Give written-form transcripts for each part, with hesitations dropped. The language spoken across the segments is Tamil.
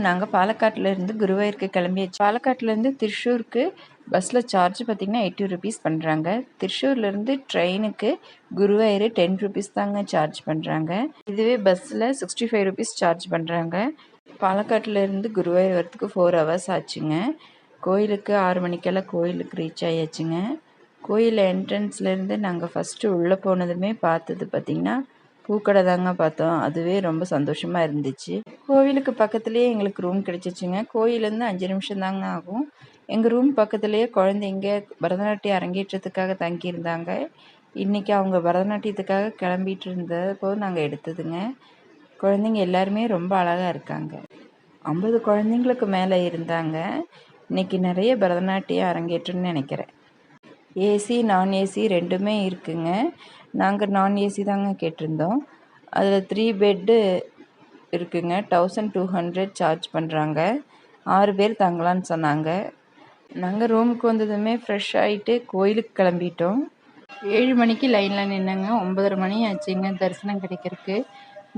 நாங்கள் பாலக்காட்டிலேருந்து குருவாயூருக்கு கிளம்பியாச்சு. பாலக்காட்டிலேருந்து திருச்சூருக்கு பஸ்ஸில் சார்ஜ் பார்த்திங்கன்னா 80 ருபீஸ் பண்ணுறாங்க. திருச்சூர்லேருந்து ட்ரெயினுக்கு குருவாயூர் 10 ருபீஸ் தாங்க சார்ஜ் பண்ணுறாங்க. இதுவே பஸ்ஸில் 65 ருபீஸ் சார்ஜ் பண்ணுறாங்க. பாலக்காட்டிலேருந்து குருவாயூர் வரத்துக்கு 4 ஹவர்ஸ் ஆச்சுங்க. கோயிலுக்கு 6 மணிக்கெல்லாம் கோயிலுக்கு ரீச் ஆயாச்சுங்க. கோயில் என்ட்ரன்ஸ்லேருந்து நாங்கள் ஃபஸ்ட்டு உள்ளே போனதுமே பார்த்தது பார்த்திங்கன்னா பூக்கடை தாங்க பார்த்தோம். அதுவே ரொம்ப சந்தோஷமாக இருந்துச்சு. கோவிலுக்கு பக்கத்துலேயே எங்களுக்கு ரூம் கிடச்சிச்சுங்க. கோயிலேருந்து 5 நிமிஷம் தாங்க ஆகும். எங்கள் ரூம் பக்கத்துலேயே குழந்தைங்க பரதநாட்டியம் அரங்கேற்றத்துக்காக தங்கியிருந்தாங்க. இன்றைக்கி அவங்க பரதநாட்டியத்துக்காக கிளம்பிட்டு இருந்தப்போ நாங்கள் எடுத்ததுங்க. குழந்தைங்க எல்லாருமே ரொம்ப அழகாக இருக்காங்க. 50 குழந்தைங்களுக்கு மேலே இருந்தாங்க. இன்றைக்கி நிறைய பரதநாட்டியம் அரங்கேற்றம்னு நினைக்கிறேன். ஏசி நான் ஏசி ரெண்டுமே இருக்குங்க. நாங்கள் நான் ஏசி தாங்க கேட்டிருந்தோம். அதில் 3 பெட்டு இருக்குங்க. 1200 சார்ஜ் பண்ணுறாங்க. 6 பேர் தங்கலான்னு சொன்னாங்க. நாங்கள் ரூமுக்கு வந்ததுமே ஃப்ரெஷ் ஆகிட்டு கோயிலுக்கு கிளம்பிட்டோம். 7 மணிக்கு லைனில் நின்னங்க. 9:30 மணி ஆச்சுங்க தரிசனம் கிடைக்கிறதுக்கு.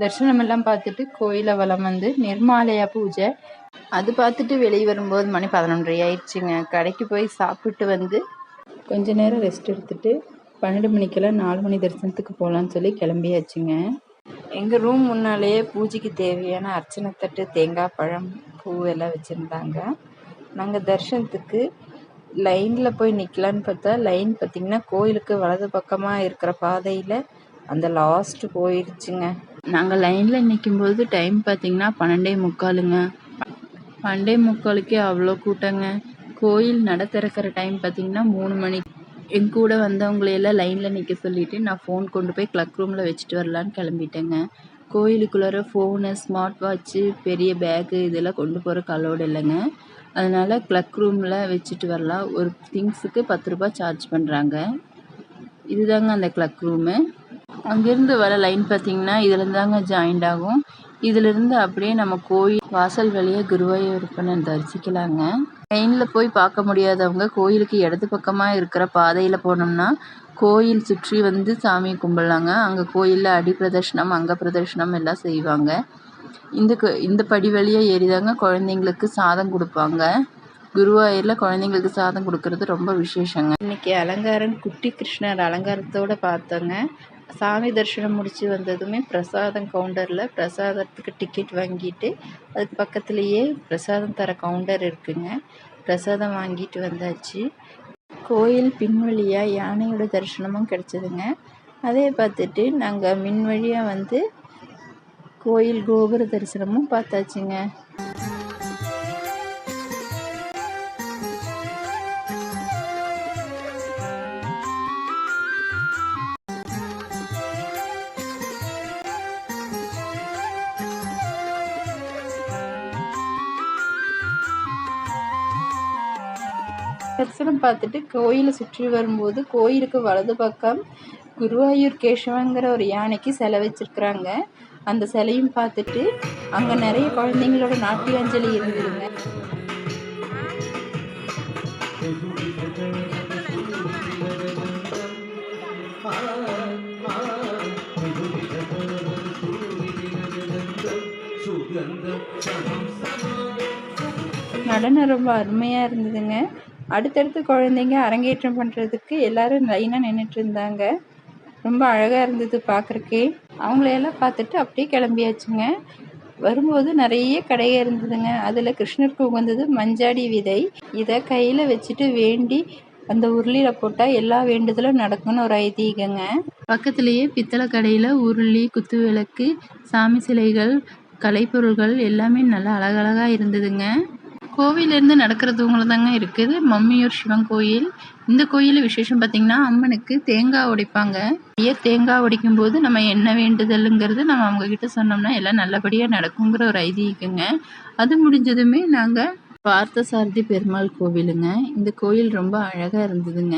தரிசனமெல்லாம் பார்த்துட்டு கோயிலை வலம் வந்து நிர்மாலயா பூஜை அது பார்த்துட்டு வெளியே வரும்போது மணி 11:30 ஆயிடுச்சுங்க. கடைக்கு போய் சாப்பிட்டு வந்து கொஞ்ச நேரம் ரெஸ்ட் எடுத்துகிட்டு 12 மணிக்கெல்லாம் 4 மணி தரிசனத்துக்கு போகலான்னு சொல்லி கிளம்பியாச்சுங்க. எங்கள் ரூம் முன்னாலேயே பூஜைக்கு தேவையான அர்ச்சனை தட்டு, தேங்காய் பழம், பூ எல்லாம் வச்சுருந்தாங்க. நாங்கள் தரிசனத்துக்கு லைனில் போய் நிற்கலான்னு பார்த்தா லைன் பார்த்திங்கன்னா கோயிலுக்கு வலது பக்கமாக இருக்கிற பாதையில் அந்த லாஸ்ட்டு போயிடுச்சுங்க. நாங்கள் லைனில் நிற்கும்போது டைம் பார்த்திங்கன்னா 12:45ங்க. 12:45க்கே அவ்வளோ கூட்டங்க. கோயில் நட திறக்கிற டைம் பார்த்திங்கன்னா 3 மணி. என் கூட வந்தவங்களையெல்லாம் லைனில் நிற்க சொல்லிவிட்டு நான் ஃபோன் கொண்டு போய் க்ளக் ரூமில் வச்சுட்டு வரலான்னு கிளம்பிட்டேங்க. கோயிலுக்குள்ளார ஃபோனு, ஸ்மார்ட் வாட்ச்சு, பெரிய பேக்கு இதெல்லாம் கொண்டு போகிறக்கு அலோடு இல்லைங்க. அதனால் க்ளக் ரூமில் வச்சுட்டு வரலாம். ஒரு திங்ஸுக்கு 10 ரூபா சார்ஜ் பண்ணுறாங்க. இதுதாங்க அந்த க்ளக் ரூமு. அங்கேருந்து வர லைன் பார்த்திங்கன்னா இதுலேருந்து தாங்க ஜாயிண்ட் ஆகும். இதிலிருந்து அப்படியே நம்ம கோயில் வாசல் வழியாக குருவாயூரப்பனை தரிசிக்கலாங்க. லைனில் போய் பார்க்க முடியாதவங்க கோயிலுக்கு இடது பக்கமாக இருக்கிற பாதையில் போனோம்னா கோயில் சுற்றி வந்து சாமி கும்பிடலாங்க. அங்கே கோயிலில் அடி பிரதர்ஷனம், அங்க பிரதர்ஷனம் எல்லாம் செய்வாங்க. இந்த படி வழியாக ஏறிதாங்க குழந்தைங்களுக்கு சாதம் கொடுப்பாங்க. குருவாயூரில் குழந்தைங்களுக்கு சாதம் கொடுக்கறது ரொம்ப விசேஷங்க. இன்றைக்கி அலங்காரம் குட்டி கிருஷ்ணர் அலங்காரத்தோடு பார்த்தோங்க. சாமி தரிசனம் முடித்து வந்ததுமே பிரசாதம் கவுண்டரில் பிரசாதத்துக்கு டிக்கெட் வாங்கிட்டு அதுக்கு பக்கத்துலேயே பிரசாதம் தர கவுண்டர் இருக்குங்க. பிரசாதம் வாங்கிட்டு வந்தாச்சு. கோயில் பின்வழியாக யானையோட தரிசனமும் கிடச்சிதுங்க. அதே பார்த்துட்டு நாங்கள் மின் வழியாக வந்து கோயில் கோபுர தரிசனமும் பார்த்தாச்சுங்க. தரிசனம் பார்த்துட்டு கோயிலை சுற்றி வரும்போது கோயிலுக்கு வலது பக்கம் குருவாயூர் கேசவங்கிற ஒரு யானைக்கு சிலை வச்சுருக்குறாங்க. அந்த சிலையும் பார்த்துட்டு அங்கே நிறைய குழந்தைங்களோட நாட்டியாஞ்சலி இருந்ததுங்க. நடனம் ரொம்ப அருமையாக இருந்ததுங்க. அடுத்தடுத்து குழந்தைங்க அரங்கேற்றம் பண்ணுறதுக்கு எல்லோரும் லைனாக நின்றுட்டு இருந்தாங்க. ரொம்ப அழகாக இருந்தது பார்க்குறக்கே. அவங்களையெல்லாம் பார்த்துட்டு அப்படியே கிளம்பியாச்சுங்க. வரும்போது நிறைய கடைகள் இருந்ததுங்க. அதில் கிருஷ்ணருக்கு உகந்தது மஞ்சாடி விதை. இதை கையில் வச்சுட்டு வேண்டி அந்த உருளியில் போட்டால் எல்லா வேண்டுதலும் நடக்கும்னு ஒரு ஐதீகங்க. பக்கத்துலேயே பித்தளை கடையில் உருளி, குத்து விளக்கு, சாமி சிலைகள், கலைப்பொருள்கள் எல்லாமே நல்லா அழகழகாக இருந்ததுங்க. கோவிலேருந்து நடக்கிற தூங்கில் தாங்க இருக்குது மம்மியூர் சிவன் கோயில். இந்த கோயிலில் விசேஷம் பார்த்திங்கன்னா அம்மனுக்கு தேங்காய் உடைப்பாங்க. தேங்காய் உடைக்கும் போது நம்ம என்ன வேண்டுதலுங்கிறது நம்ம அவங்கக்கிட்ட சொன்னோம்னா எல்லாம் நல்லபடியாக நடக்குங்கிற ஒரு ஐதீகங்க. அது முடிஞ்சதுமே நாங்கள் பார்த்தசாரதி பெருமாள் கோவிலுங்க. இந்த கோயில் ரொம்ப அழகாக இருந்ததுங்க.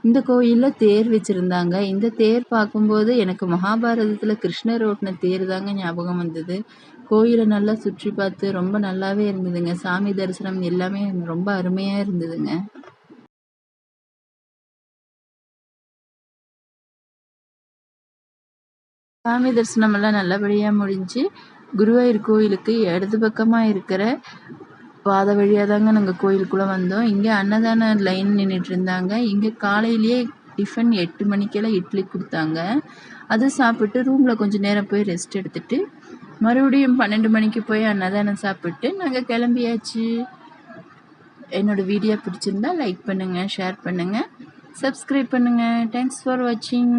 இந்த கோயிலில் தேர் வச்சுருந்தாங்க. இந்த தேர் பார்க்கும்போது எனக்கு மகாபாரதத்தில் கிருஷ்ணர் ஓட்டின தேர் தாங்க ஞாபகம் வந்தது. கோயிலை நல்லா சுற்றி பார்த்து ரொம்ப நல்லாவே இருந்ததுங்க. சாமி தரிசனம் எல்லாமே ரொம்ப அருமையாக இருந்ததுங்க. சாமி தரிசனமெல்லாம் நல்லபடியாக முடிஞ்சு குருவாயூர் கோயிலுக்கு இடது பக்கமாக இருக்கிற பாதை வழியாக தாங்க நாங்கள் கோயிலுக்குள்ளே வந்தோம். இங்கே அன்னதான லைன் நின்றுட்டு இருந்தாங்க. இங்கே காலையிலேயே டிஃபன் 8 மணிக்கெல்லாம் இட்லி கொடுத்தாங்க. அது சாப்பிட்டு ரூமில் கொஞ்சம் நேரம் போய் ரெஸ்ட் எடுத்துட்டு மறுபடியும் 12 மணிக்கு போய் அன்னதானம் சாப்பிட்டு நாங்கள் கிளம்பியாச்சு. என்னோடய வீடியோ பிடிச்சிருந்தா லைக் பண்ணுங்கள், ஷேர் பண்ணுங்கள், சப்ஸ்கிரைப் பண்ணுங்கள். தேங்க்ஸ் ஃபார் வாட்சிங்.